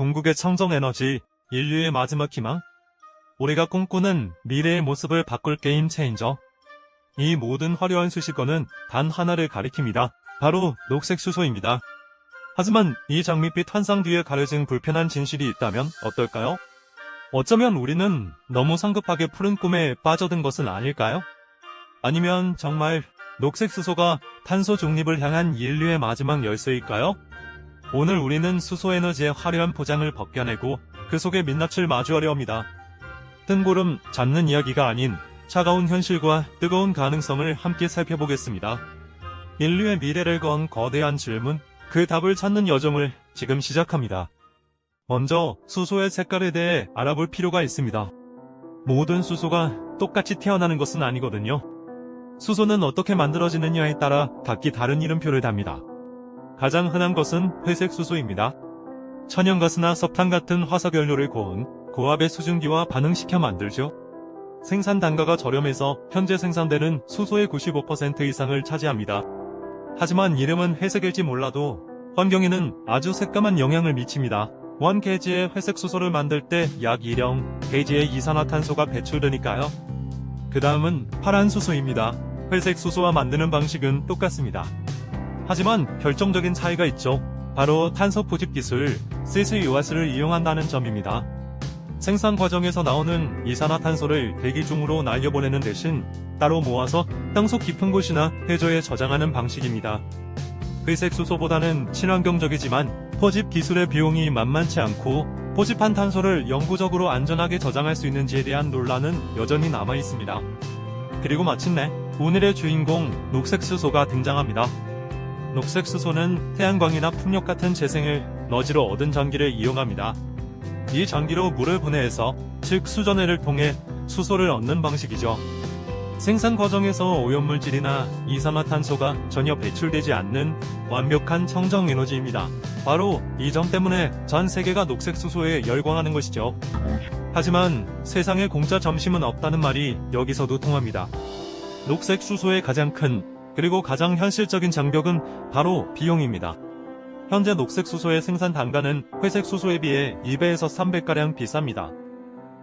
궁극의 청정에너지, 인류의 마지막 희망? 우리가 꿈꾸는 미래의 모습을 바꿀 게임 체인저. 이 모든 화려한 수식어는 단 하나를 가리킵니다. 바로 녹색 수소입니다. 하지만 이 장밋빛 환상 뒤에 가려진 불편한 진실이 있다면 어떨까요? 어쩌면 우리는 너무 성급하게 푸른 꿈에 빠져든 것은 아닐까요? 아니면 정말 녹색 수소가 탄소 중립을 향한 인류의 마지막 열쇠일까요? 오늘 우리는 수소 에너지의 화려한 포장을 벗겨내고 그 속의 민낯을 마주하려 합니다. 뜬구름 잡는 이야기가 아닌 차가운 현실과 뜨거운 가능성을 함께 살펴보겠습니다. 인류의 미래를 건 거대한 질문, 그 답을 찾는 여정을 지금 시작합니다. 먼저 수소의 색깔에 대해 알아볼 필요가 있습니다. 모든 수소가 똑같이 태어나는 것은 아니거든요. 수소는 어떻게 만들어지느냐에 따라 각기 다른 이름표를 답니다. 가장 흔한 것은 회색 수소입니다. 천연가스나 석탄 같은 화석연료를 고온, 고압의 수증기와 반응시켜 만들죠. 생산 단가가 저렴해서 현재 생산되는 수소의 95% 이상을 차지합니다. 하지만 이름은 회색일지 몰라도 환경에는 아주 새까만 영향을 미칩니다. 1kg의 회색 수소를 만들 때 약 1kg의 이산화탄소가 배출되니까요. 그 다음은 파란 수소입니다. 회색 수소와 만드는 방식은 똑같습니다. 하지만 결정적인 차이가 있죠. 바로 탄소 포집 기술, CCUS를 이용한다는 점입니다. 생산 과정에서 나오는 이산화탄소를 대기 중으로 날려보내는 대신 따로 모아서 땅속 깊은 곳이나 해저에 저장하는 방식입니다. 회색 수소보다는 친환경적이지만 포집 기술의 비용이 만만치 않고 포집한 탄소를 영구적으로 안전하게 저장할 수 있는지에 대한 논란은 여전히 남아 있습니다. 그리고 마침내 오늘의 주인공 녹색 수소가 등장합니다. 녹색 수소는 태양광이나 풍력 같은 재생을 에너지로 얻은 전기를 이용합니다. 이 전기로 물을 분해해서 즉 수전해를 통해 수소를 얻는 방식이죠. 생산 과정에서 오염물질이나 이산화탄소가 전혀 배출되지 않는 완벽한 청정 에너지입니다. 바로 이 점 때문에 전 세계가 녹색 수소에 열광하는 것이죠. 하지만 세상에 공짜 점심은 없다는 말이 여기서도 통합니다. 녹색 수소의 가장 큰 그리고 가장 현실적인 장벽은 바로 비용입니다. 현재 녹색 수소의 생산 단가는 회색 수소에 비해 2배에서 3배가량 비쌉니다.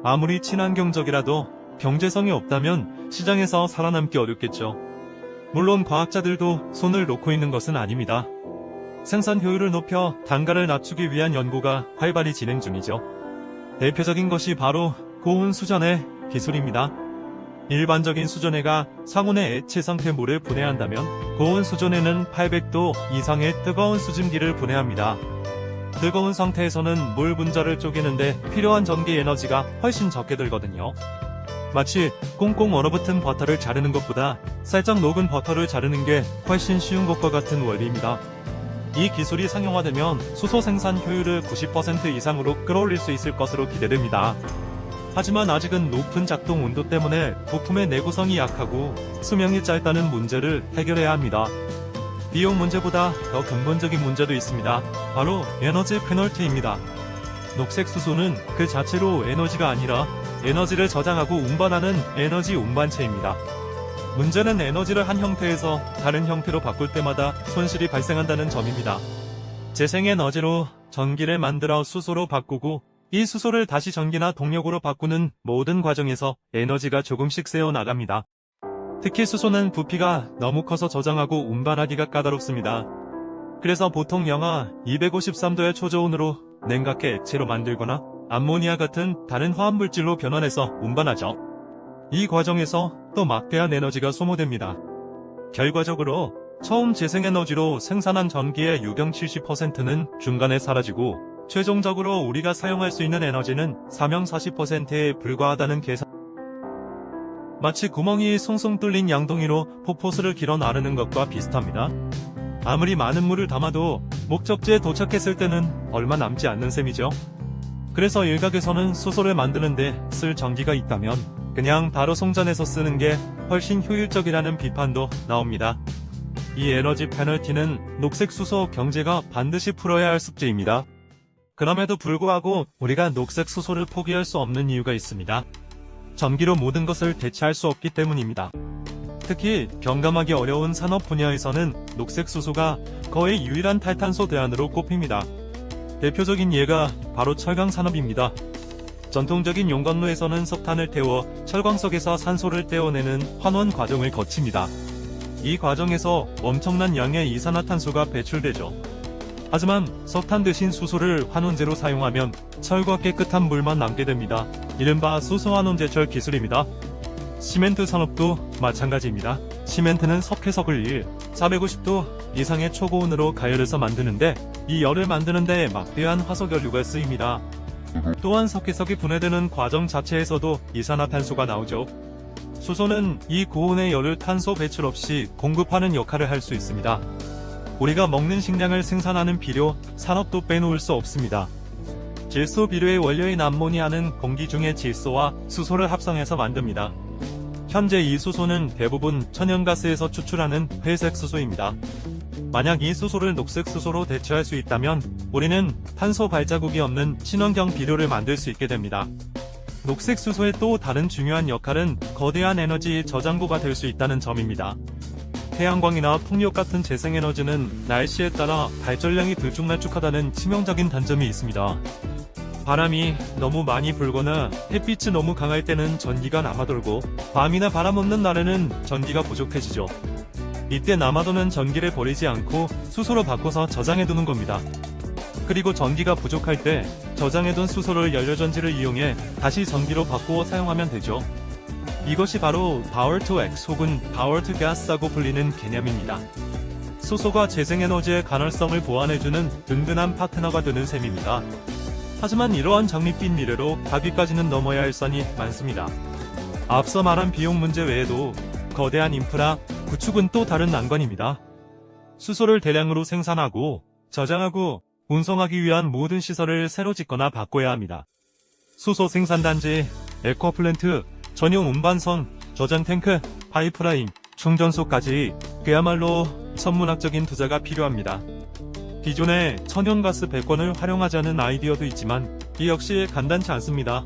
아무리 친환경적이라도 경제성이 없다면 시장에서 살아남기 어렵겠죠. 물론 과학자들도 손을 놓고 있는 것은 아닙니다. 생산 효율을 높여 단가를 낮추기 위한 연구가 활발히 진행 중이죠. 대표적인 것이 바로 고온 수전해 기술입니다. 일반적인 수전해가 상온의 액체 상태 물을 분해한다면 고온 수전해는 800도 이상의 뜨거운 수증기를 분해합니다. 뜨거운 상태에서는 물 분자를 쪼개는데 필요한 전기 에너지가 훨씬 적게 들거든요. 마치 꽁꽁 얼어붙은 버터를 자르는 것보다 살짝 녹은 버터를 자르는 게 훨씬 쉬운 것과 같은 원리입니다. 이 기술이 상용화되면 수소 생산 효율을 90% 이상으로 끌어올릴 수 있을 것으로 기대됩니다. 하지만 아직은 높은 작동 온도 때문에 부품의 내구성이 약하고 수명이 짧다는 문제를 해결해야 합니다. 비용 문제보다 더 근본적인 문제도 있습니다. 바로 에너지 페널티입니다. 녹색 수소는 그 자체로 에너지가 아니라 에너지를 저장하고 운반하는 에너지 운반체입니다. 문제는 에너지를 한 형태에서 다른 형태로 바꿀 때마다 손실이 발생한다는 점입니다. 재생에너지로 전기를 만들어 수소로 바꾸고 이 수소를 다시 전기나 동력으로 바꾸는 모든 과정에서 에너지가 조금씩 새어나갑니다. 특히 수소는 부피가 너무 커서 저장하고 운반하기가 까다롭습니다. 그래서 보통 영하 253도의 초저온으로 냉각해 액체로 만들거나 암모니아 같은 다른 화합물질로 변환해서 운반하죠. 이 과정에서 또 막대한 에너지가 소모됩니다. 결과적으로 처음 재생에너지로 생산한 전기의 유경 70%는 중간에 사라지고 최종적으로 우리가 사용할 수 있는 에너지는 사명 40%에 불과하다는 계산. 마치 구멍이 숭숭 뚫린 양동이로 폭포수를 길어 나르는 것과 비슷합니다. 아무리 많은 물을 담아도 목적지에 도착했을 때는 얼마 남지 않는 셈이죠. 그래서 일각에서는 수소를 만드는데 쓸 전기가 있다면 그냥 바로 송전해서 쓰는 게 훨씬 효율적이라는 비판도 나옵니다. 이 에너지 페널티는 녹색 수소 경제가 반드시 풀어야 할 숙제입니다. 그럼에도 불구하고 우리가 녹색 수소를 포기할 수 없는 이유가 있습니다. 전기로 모든 것을 대체할 수 없기 때문입니다. 특히 경감하기 어려운 산업 분야에서는 녹색 수소가 거의 유일한 탈탄소 대안으로 꼽힙니다. 대표적인 예가 바로 철강 산업입니다. 전통적인 용광로에서는 석탄을 태워 철광석에서 산소를 떼어내는 환원 과정을 거칩니다. 이 과정에서 엄청난 양의 이산화탄소가 배출되죠. 하지만 석탄 대신 수소를 환원제로 사용하면 철과 깨끗한 물만 남게 됩니다. 이른바 수소환원제철 기술입니다. 시멘트 산업도 마찬가지입니다. 시멘트는 석회석을 450도 이상의 초고온으로 가열해서 만드는데 이 열을 만드는데 막대한 화석연료가 쓰입니다. 또한 석회석이 분해되는 과정 자체에서도 이산화탄소가 나오죠. 수소는 이 고온의 열을 탄소 배출 없이 공급하는 역할을 할 수 있습니다. 우리가 먹는 식량을 생산하는 비료, 산업도 빼놓을 수 없습니다. 질소 비료의 원료인 암모니아는 공기 중의 질소와 수소를 합성해서 만듭니다. 현재 이 수소는 대부분 천연가스에서 추출하는 회색 수소입니다. 만약 이 수소를 녹색 수소로 대체할 수 있다면 우리는 탄소 발자국이 없는 친환경 비료를 만들 수 있게 됩니다. 녹색 수소의 또 다른 중요한 역할은 거대한 에너지 저장고가 될 수 있다는 점입니다. 태양광이나 풍력 같은 재생에너지는 날씨에 따라 발전량이 들쭉날쭉하다는 치명적인 단점이 있습니다. 바람이 너무 많이 불거나 햇빛이 너무 강할 때는 전기가 남아돌고 밤이나 바람 없는 날에는 전기가 부족해지죠. 이때 남아도는 전기를 버리지 않고 수소로 바꿔서 저장해두는 겁니다. 그리고 전기가 부족할 때 저장해둔 수소를 연료전지를 이용해 다시 전기로 바꾸어 사용하면 되죠. 이것이 바로 Power to X 혹은 Power to Gas라고 불리는 개념입니다. 수소가 재생에너지의 가능성을 보완해주는 든든한 파트너가 되는 셈입니다. 하지만 이러한 장밋빛 미래로 가기까지는 넘어야 할 선이 많습니다. 앞서 말한 비용 문제 외에도 거대한 인프라, 구축은 또 다른 난관입니다. 수소를 대량으로 생산하고 저장하고 운송하기 위한 모든 시설을 새로 짓거나 바꿔야 합니다. 수소 생산단지, 에코플랜트, 전용 운반선, 저장탱크, 파이프라인, 충전소까지 그야말로 천문학적인 투자가 필요합니다. 기존의 천연가스 배관을 활용하자는 아이디어도 있지만 이 역시 간단치 않습니다.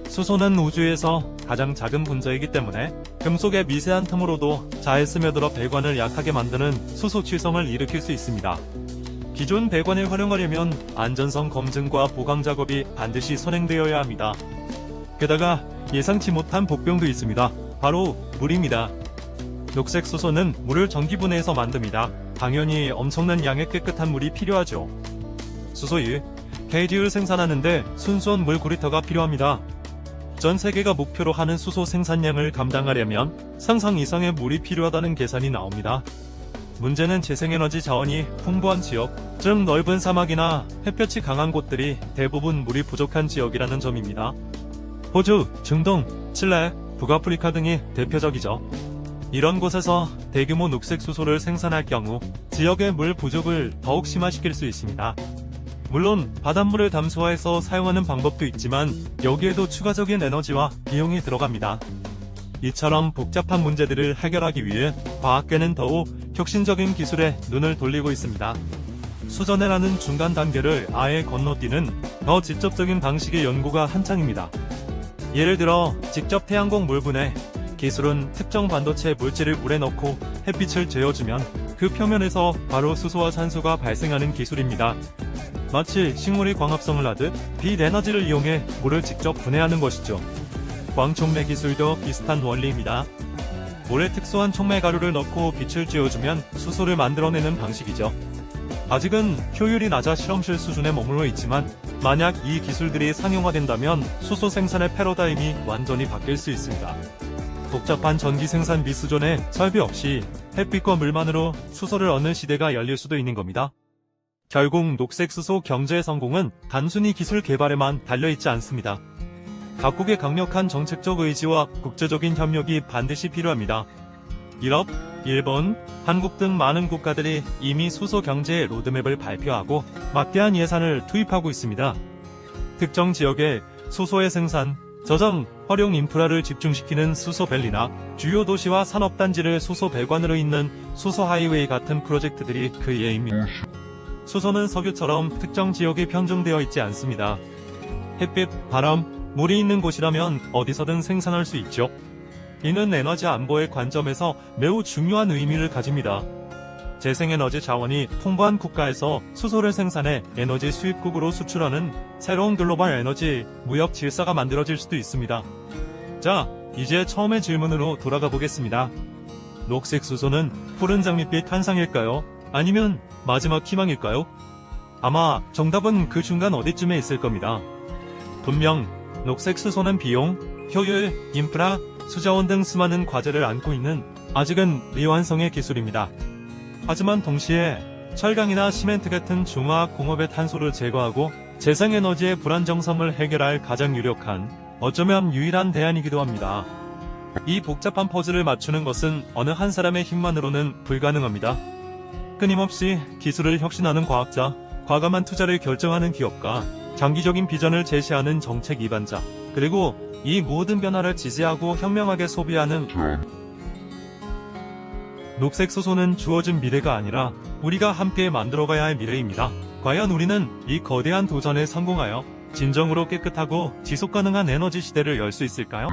수소는 우주에서 가장 작은 분자이기 때문에 금속의 미세한 틈으로도 잘 스며들어 배관을 약하게 만드는 수소 취성을 일으킬 수 있습니다. 기존 배관을 활용하려면 안전성 검증과 보강 작업이 반드시 선행되어야 합니다. 게다가 예상치 못한 복병도 있습니다. 바로 물입니다. 녹색 수소는 물을 전기분해해서 만듭니다. 당연히 엄청난 양의 깨끗한 물이 필요하죠. 수소유, KG를 생산하는데 순수한 물 9리터가 필요합니다. 전 세계가 목표로 하는 수소 생산량을 감당하려면 상상 이상의 물이 필요하다는 계산이 나옵니다. 문제는 재생에너지 자원이 풍부한 지역, 즉 넓은 사막이나 햇볕이 강한 곳들이 대부분 물이 부족한 지역이라는 점입니다. 호주, 중동, 칠레, 북아프리카 등이 대표적이죠. 이런 곳에서 대규모 녹색 수소를 생산할 경우 지역의 물 부족을 더욱 심화시킬 수 있습니다. 물론 바닷물을 담수화해서 사용하는 방법도 있지만 여기에도 추가적인 에너지와 비용이 들어갑니다. 이처럼 복잡한 문제들을 해결하기 위해 과학계는 더욱 혁신적인 기술에 눈을 돌리고 있습니다. 수전해라는 중간 단계를 아예 건너뛰는 더 직접적인 방식의 연구가 한창입니다. 예를 들어 직접 태양광 물분해 기술은 특정 반도체 물질을 물에 넣고 햇빛을 쬐어주면 그 표면에서 바로 수소와 산소가 발생하는 기술입니다. 마치 식물이 광합성을 하듯 빛 에너지를 이용해 물을 직접 분해하는 것이죠. 광촉매 기술도 비슷한 원리입니다. 물에 특수한 촉매 가루를 넣고 빛을 쬐어주면 수소를 만들어내는 방식이죠. 아직은 효율이 낮아 실험실 수준에 머물러 있지만 만약 이 기술들이 상용화된다면 수소 생산의 패러다임이 완전히 바뀔 수 있습니다. 복잡한 전기 생산 미수존에 설비 없이 햇빛과 물만으로 수소를 얻는 시대가 열릴 수도 있는 겁니다. 결국 녹색 수소 경제의 성공은 단순히 기술 개발에만 달려있지 않습니다. 각국의 강력한 정책적 의지와 국제적인 협력이 반드시 필요합니다. 유럽, 일본, 한국 등 많은 국가들이 이미 수소 경제의 로드맵을 발표하고 막대한 예산을 투입하고 있습니다. 특정 지역에 수소의 생산, 저장, 활용 인프라를 집중시키는 수소밸리나 주요 도시와 산업단지를 수소 배관으로 잇는 수소 하이웨이 같은 프로젝트들이 그 예입니다. 수소는 석유처럼 특정 지역에 편중되어 있지 않습니다. 햇빛, 바람, 물이 있는 곳이라면 어디서든 생산할 수 있죠. 이는 에너지 안보의 관점에서 매우 중요한 의미를 가집니다. 재생에너지 자원이 풍부한 국가에서 수소를 생산해 에너지 수입국으로 수출하는 새로운 글로벌 에너지 무역 질서가 만들어질 수도 있습니다. 자, 이제 처음의 질문으로 돌아가 보겠습니다. 녹색 수소는 푸른 장밋빛 환상일까요? 아니면 마지막 희망일까요? 아마 정답은 그 중간 어디쯤에 있을 겁니다. 분명 녹색 수소는 비용, 효율, 인프라, 수자원 등 수많은 과제를 안고 있는 아직은 미완성의 기술입니다. 하지만 동시에 철강이나 시멘트 같은 중화학 공업의 탄소를 제거하고 재생에너지의 불안정성을 해결할 가장 유력한, 어쩌면 유일한 대안이기도 합니다. 이 복잡한 퍼즐을 맞추는 것은 어느 한 사람의 힘만으로는 불가능합니다. 끊임없이 기술을 혁신하는 과학자, 과감한 투자를 결정하는 기업가, 장기적인 비전을 제시하는 정책 입안자, 그리고 이 모든 변화를 지지하고 현명하게 소비하는 녹색 수소는 주어진 미래가 아니라 우리가 함께 만들어가야 할 미래입니다. 과연 우리는 이 거대한 도전에 성공하여 진정으로 깨끗하고 지속가능한 에너지 시대를 열 수 있을까요?